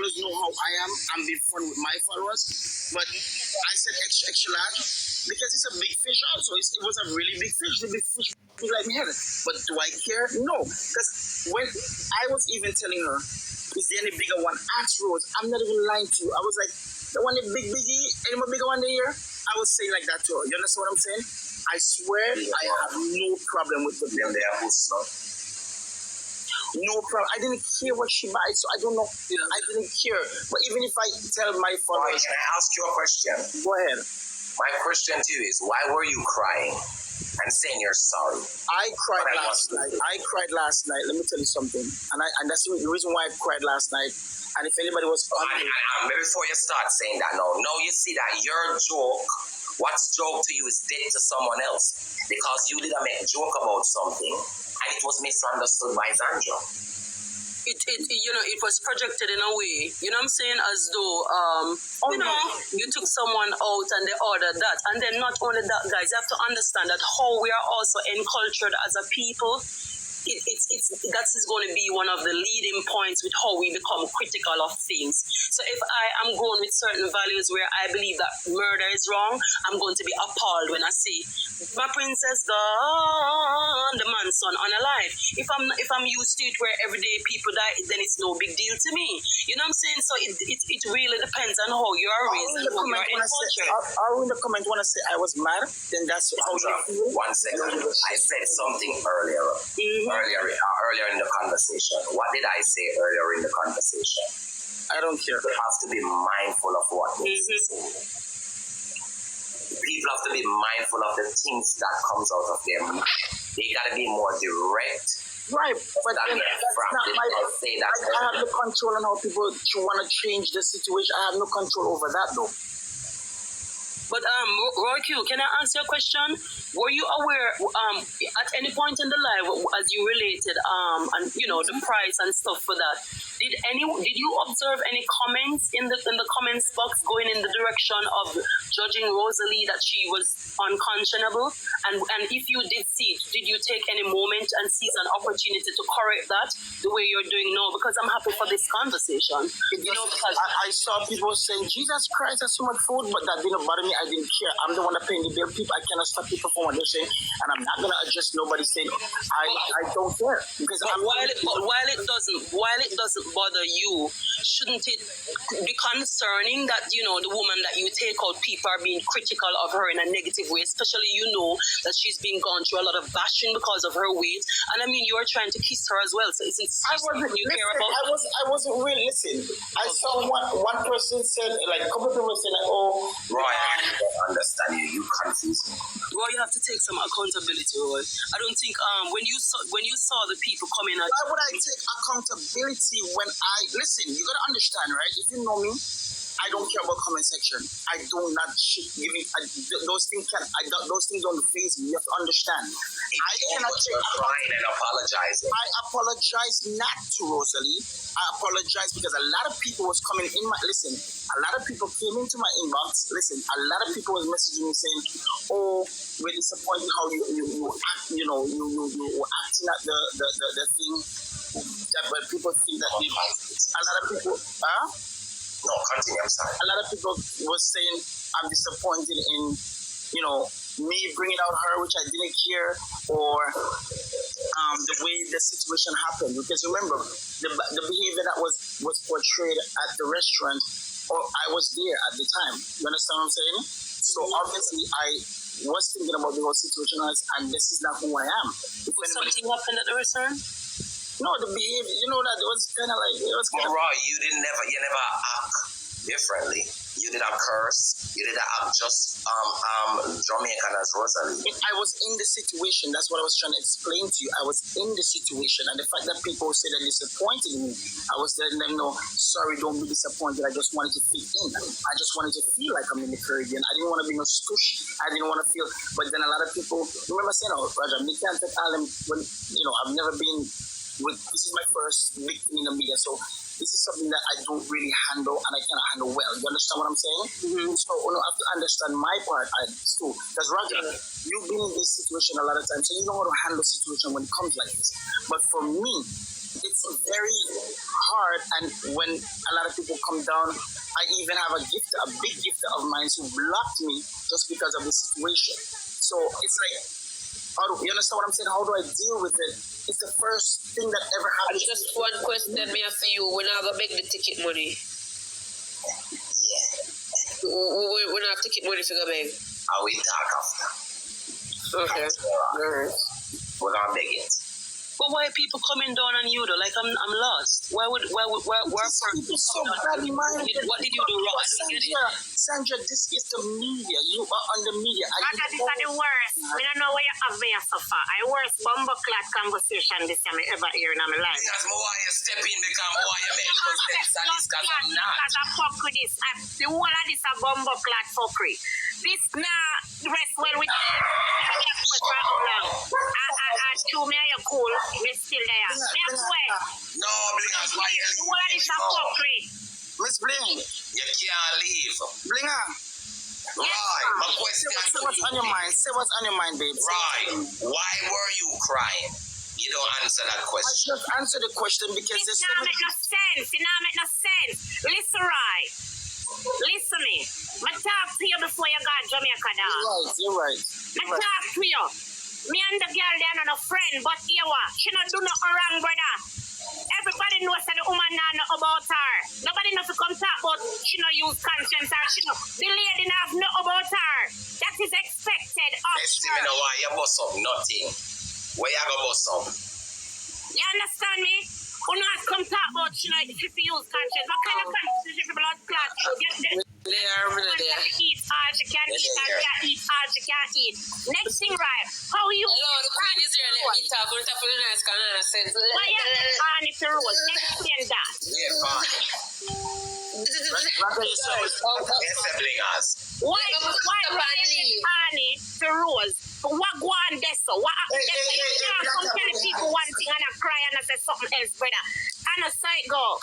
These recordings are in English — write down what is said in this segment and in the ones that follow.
followers know how I am. I'm being fun with my followers. But I said extra, extra large because it's a big fish also. It was a really big fish. The big fish big like me head. But do I care? No. Because when I was even telling her, is there any bigger one? Ask Rose. I'm not even lying to you. I was like, the one, the big biggie, any more bigger one there? I was saying like that to her. You understand what I'm saying? I swear I have no problem with the them there. No problem. I didn't care what she buys, so I don't know. I didn't care. But even if I tell my followers... Can I ask you a question? Go ahead. My question to you is, why were you crying and saying you're sorry? I cried last night. Let me tell you something. And that's the reason why I cried last night. And if anybody was... before you start saying that, no, you see that your joke, what's joke to you is dead to someone else. Because you didn't make a joke about something, and it was misunderstood by Zandra. It was projected in a way, you know what I'm saying, as though, you took someone out and they ordered that. And then not only that, guys, you have to understand that how we are also encultured as a people. That is going to be one of the leading points with how we become critical of things. So if I am going with certain values where I believe that murder is wrong, I'm going to be appalled when I see my princess gone, the man's son unalive. If I'm used to it where every day people die, then it's no big deal to me. You know what I'm saying? So it really depends on how you are raised and how you are encultured. Or in the comment when I say I was mad, then that's how you feel. 1 second. I said something earlier. Earlier in the conversation. What did I say earlier in the conversation? I don't care. You have to be mindful of what they say. People have to be mindful of the things that comes out of them. They gotta be more direct. Right, but then that's not I have no control on how people want to change the situation. I have no control over that though. But Royq, can I answer your question? Were you aware at any point in the live as you related and the price and stuff for that? Did you observe any comments in the comments box going in the direction of judging Rosalie that she was unconscionable? And if you did see it, did you take any moment and seize an opportunity to correct that the way you're doing now? Because I'm happy for this conversation. Because I saw people saying, Jesus Christ, that's so much food, but that didn't bother me. I didn't care. I'm the one that paying the bill. People, I cannot stop people from what they're saying, and I'm not gonna adjust nobody saying I don't care because while it doesn't bother you, shouldn't it be concerning that the woman that you take out, people are being critical of her in a negative way, especially that she's been gone through a lot of bashing because of her weight, and I mean you are trying to kiss her as well. So isn't something you care about? I wasn't really listening. I saw one person said, like a couple people said, like, oh, Roy, I don't understand you. You confuse me. Roy, you have to take some accountability, Roy. I don't think when you saw the people coming at why would I take accountability when I listen? You gotta understand, right? If you know me, I don't care about comment section. I do not giving those things. Those things on the face. You have to understand. I cannot take crying and apologizing. I apologize not to Rosalie. I apologize because a lot of people was coming in my listen. A lot of people came into my inbox. Listen, a lot of people was messaging me saying, "Oh, we're disappointed how you act. You were acting at the thing." But people think that a lot of people, No, continue, I'm sorry. A lot of people was saying I'm disappointed in, me bringing out her, which I didn't care, or the way the situation happened. Because remember, the behavior that was portrayed at the restaurant, or I was there at the time. You understand what I'm saying? So obviously I was thinking about the whole situation, and this is not who I am. Something happened at the restaurant? No, the behavior, that it was kind of like... Roy, you never act differently. You did not curse. You did not act just Jamaican as Rosalie. I was in the situation. That's what I was trying to explain to you. I was in the situation. And the fact that people say they're disappointed in me, I was letting them know, sorry, don't be disappointed. I just wanted to fit in. I just wanted to feel like I'm in the Caribbean. I didn't want to be no stush. I didn't want to feel... But then a lot of people... Remember saying, Roger, me can't take all them... When, I've never been... This is my first big thing in the media, so this is something that I don't really handle and I cannot handle well. You understand what I'm saying? Mm-hmm. So I have to understand my part too. Because Roger, you've been in this situation a lot of times, so you know how to handle a situation when it comes like this. But for me, it's it's very hard. And when a lot of people come down, I even have a big gift of mine who blocked me just because of the situation. So it's like, you understand what I'm saying? How do I deal with it? It's the first thing that ever happened. Just one question me for you. When I go beg the ticket money. We not have ticket money for go beg. I will talk after. Okay. Alright. We're gonna beg it. But why people coming down on you though? Like I'm lost. Why People so badly minded? What did you do wrong? I don't get it. Sandra, this is the media. You are on the media. This is the worst. We don't know where you have me so far. I worst bumbleclad conversation this time I ever hear in my life. Because why you step in because why you make little sense and this because I'm not. Because I fuck with this. The whole of this a bumbleclad fuckery. This now rest well with and to me you're cool. Me still there. No, because why you the whole of this a fuckery. Miss Bling. You can't leave. Blinger. Right. My question Say what's on your mind. Say what's on your mind, babe. Right. Why were you crying? You don't answer that I question. just answer the question because It not make no sense. It not make no sense. Listen right. Listen me. I talk to you before you got Jamaica down. You're right. I talk to you. Me and the girl they are not a friend, but here what? She not do nothing wrong, brother. Everybody knows that the woman not know about her. Nobody knows to come talk about she not use conscience or she know the lady not know about her. That is expected of Next thing her. you know why you bust up nothing. Where you go bust up? You understand me? Who not come talk about she know if you use conscience. What kind of conscience if you blood clot you get eat all she can eat and can't eat all she can't eat. Next thing right, how you Hello, the queen is here. Let me talk. We'll talk for the nice canal sense. why you on if you roll? Explain that. Yeah, fine. Why Annie the rose? What go on there so? What happened there so? You can't come tell the people one thing and I cry and I say something else, brother. And a side go.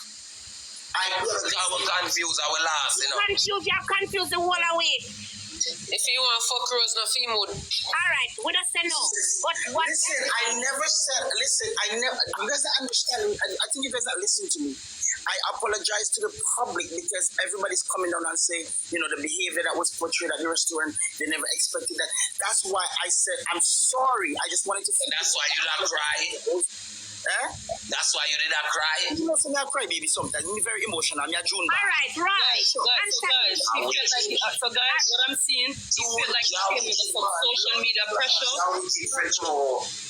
I was confused. I will last, you know. You're confused the whole away. If you want fuck Rose, no fee mood. Alright, we don't say no. But what? Listen, I never said, you guys don't understand. I think you guys are listening to me. I apologize to the public because everybody's coming down and saying, the behavior that was portrayed at the restaurant, they never expected that. That's why I said, I'm sorry. I just wanted to say. That's why you don't cry. That's why you did not cry. You know, I cry, baby, sometimes. I'm very emotional. I'm a June. Alright, right. So guys, what I'm seeing, he felt like he came under some social media pressure.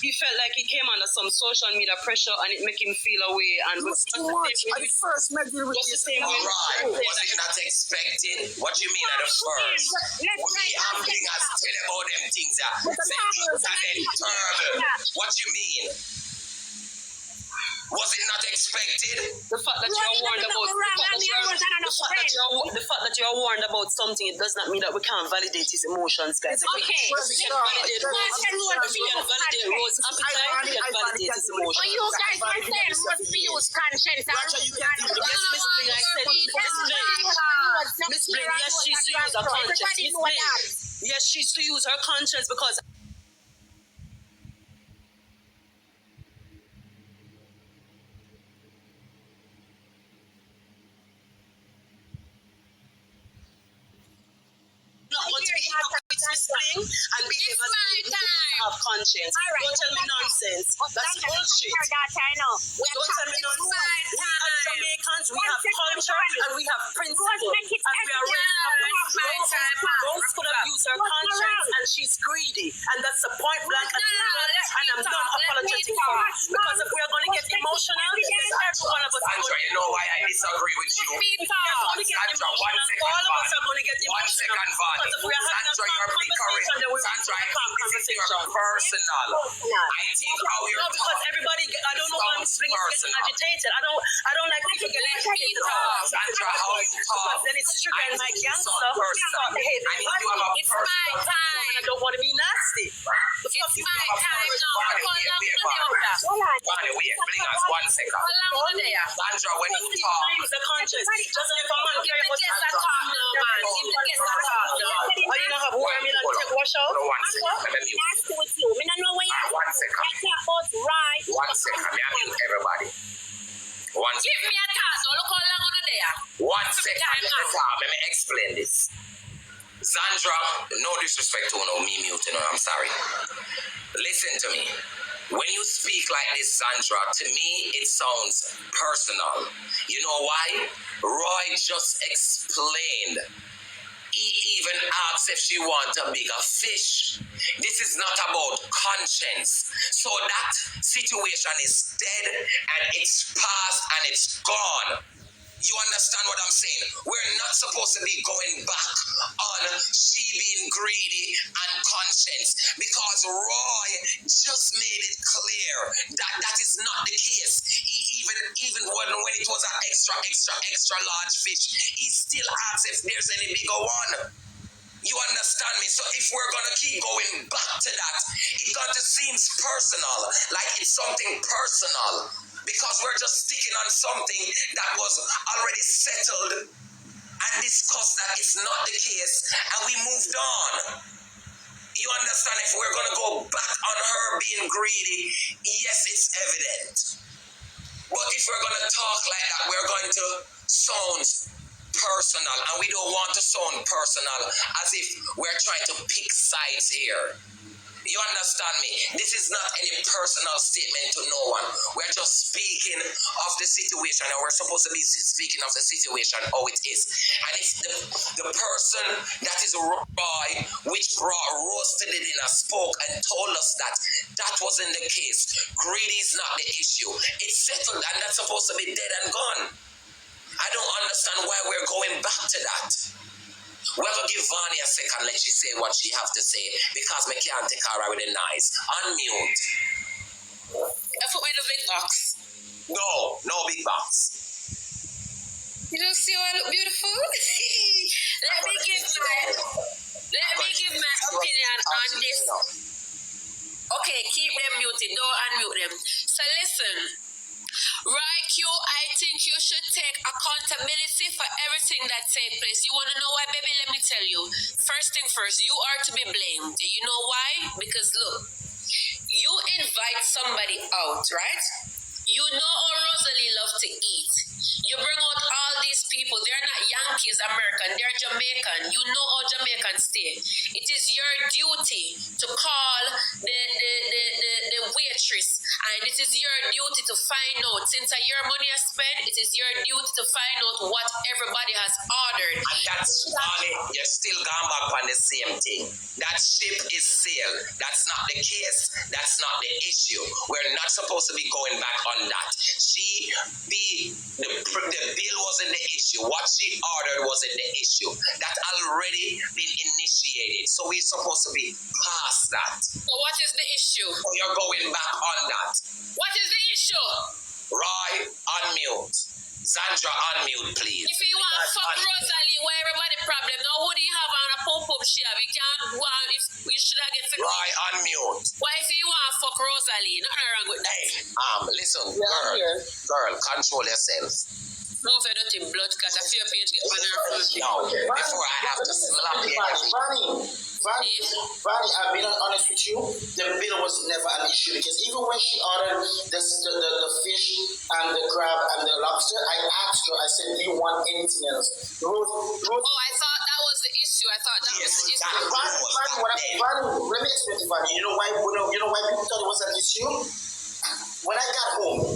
He felt like he came under some social media pressure and it made him feel away. And it was too much. At the first, maybe with the same way. Right. Was it not expected? What you mean at the first? We humbling us, tell about them things that say things are terrible. What you mean? Was it not expected? The fact that you're warned about the fact that you're warned about something, it does not mean that we can't validate his emotions, guys. Okay. We can validate Rose's appetite, we can validate his emotions. But you guys are saying Rose use conscience. Miss Blaine, yes, she's to use her conscience. Miss Blaine, yes, she's to use her conscience because and be able to have conscience. Right. Don't tell me nonsense. That's bullshit. I know. Don't tell me nonsense. We are Jamaicans, we have culture and we have principles. And we are Rose could have used her conscience and she's greedy. And that's the point blank and I'm not apologetic for it. Because if we are going to get emotional, every one of us Sandra, you know why I disagree with you? Sandra, all of us are going to get emotional. 1 second, Vani. Because if we are having Sandra, you're bickering. Sandra, I think this is your personal. I think how you're no, because everybody, I don't know why Miss Spring is getting agitated. I don't like people getting agitated. Sandra, how you talk. Because then it's triggering my gangster. Start behaving. I need you have a personal. I don't want to be nasty. It's my time now. Vani, wait, bring us 1 second. Sandra, when you talk. The conscience. Just if a man care about are you not have warm in and take wash out? 1 second, let me mute. 1 second. May I mute everybody? 1 second. Let me explain this. Sandra, no disrespect to no me mute, I'm sorry. Listen to me. When you speak like this, Sandra, to me it sounds personal. You know why? Roy just explained. He even asked if she wants a bigger fish. This is not about conscience. So that situation is dead and it's past and it's gone. You understand what I'm saying? We're not supposed to be going back on she being greedy and conscience, because Roy just made it clear that that is not the case. He even when it was an extra large fish, he still asked if there's any bigger one. You understand me? So if we're going to keep going back to that, it got to seem personal, like it's something personal, because we're just sticking on something that was already settled and discussed that it's not the case, and we moved on. You understand? If we're going to go back on her being greedy, yes, it's evident. But if we're going to talk like that, we're going to sound personal, and we don't want to sound personal as if we're trying to pick sides here. You understand me? This is not any personal statement to no one. We're just speaking of the situation, and we're supposed to be speaking of the situation how it is. And if the person that is Roy, which brought Rose to the dinner, spoke and told us that that wasn't the case, greedy is not the issue. It's settled, and that's supposed to be dead and gone. I don't understand why we're going back to that. We're going to give Vani a second, let she say what she have to say, because we can't take her out with the noise. Unmute. I put with the big box. No big box. You don't see how I look beautiful? Let me give my opinion on this. Okay, keep them muted. Don't unmute them. So listen. Royq, I think you should take accountability for everything that takes place. You want to know why, baby? Let me tell you. First thing first, you are to be blamed. You know why? Because look, you invite somebody out, right? You know how Rosalie loves to eat. You bring out all these people. They're not Yankees, American. They're Jamaican. You know how Jamaicans stay. It is your duty to call the waitress, and it is your duty to find out. Since your money is spent, it is your duty to find out what everybody has ordered. And that's funny. You're still going back on the same thing. That ship is sailed. That's not the case. That's not the issue. We're not supposed to be going back on that. The bill wasn't the issue. What she ordered wasn't the issue. That already been initiated. So we're supposed to be past that. So what is the issue? So you're going back on that. What is the issue? Roy, unmute. Sandra, unmute, please. If you want to fuck Rosalie, where everybody problem, now who do you have on a pop-up share? We can't go on if we should have get fixed. Roy, unmute. Why if you want to fuck Rosalie? Nothing wrong with that. Hey, listen, girl, control yourself. No, if I don't think blood cut, I feel pain to get on her phone. No, before I have to slap you. Vani, I've been honest with you. The bill was never an issue, because even when she ordered the fish and the crab and the lobster, I asked her, I said, do you want anything else? Rose, I thought that was the issue. I thought that was the issue. Vani, let me explain to Vani. You know why people thought it was an issue? When I got home.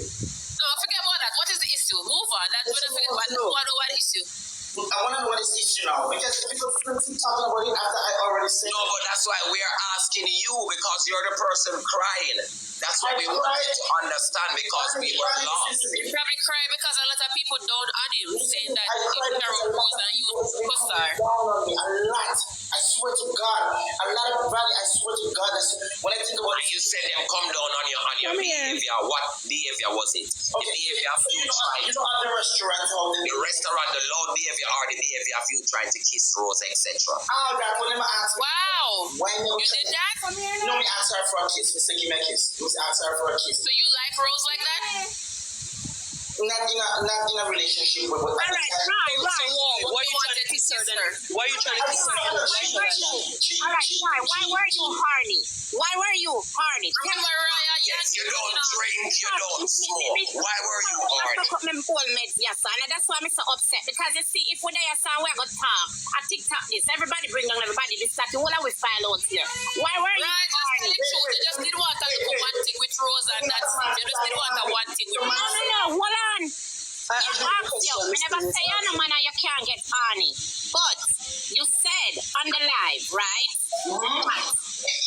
No, forget about that. What is the issue? Move on. That's what I forget about. What issue? I want to know what is the issue now, because people keep talking about it after I already said. No, but that's why we're asking you, because you're the person crying. That's what we wanted to understand, because we were lost. You probably cry because a lot of people don't on him, saying that it's a rose and you co-star. A lot. I swear to God. A lot of Valley, I swear to God. When I think about it. You said them come down on your behavior. What behavior was it? Okay, the behavior of you trying. You know at the restaurant, the restaurant, the loud behavior, or the behavior of you trying to kiss Rose, etc. Oh, that one never asked me. Wow. Why never you did that? No, me asked her for a kiss. Mr. Give me a kiss. Me asked her for a kiss. So you like Rose like that? Not in a relationship with. All right. Why are you trying to kiss her then? Why are you trying to kiss her? All right, why were you horny? Why were you horny? Yes, you don't drink, you don't smoke. Why were you horny? And that's why I'm so upset, because you see, if we're there, son, we're going to talk. I TikTok this. Everybody bring on everybody. This, that. What are we file out here? Why were you? Right, just tell the truth. You just didn't want to look at one thing with Rose and that's it. You just didn't want to one thing with Rose. No, hold on. I never say no man you can't get honey. But you said on the live, right? You did.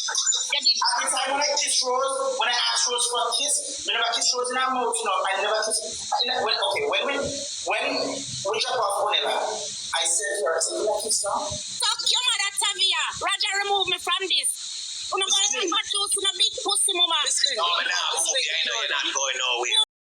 Every time when I kiss Rose, when I ask Rose for a kiss, I never kiss Rose in her mouth, I never kiss. When we drop off Bonella, I said to her, can I kiss now? Talk your mother, Tavia. Roger, remove me from this. You're not going to big pussy, mama. No, but now, you're not going nowhere.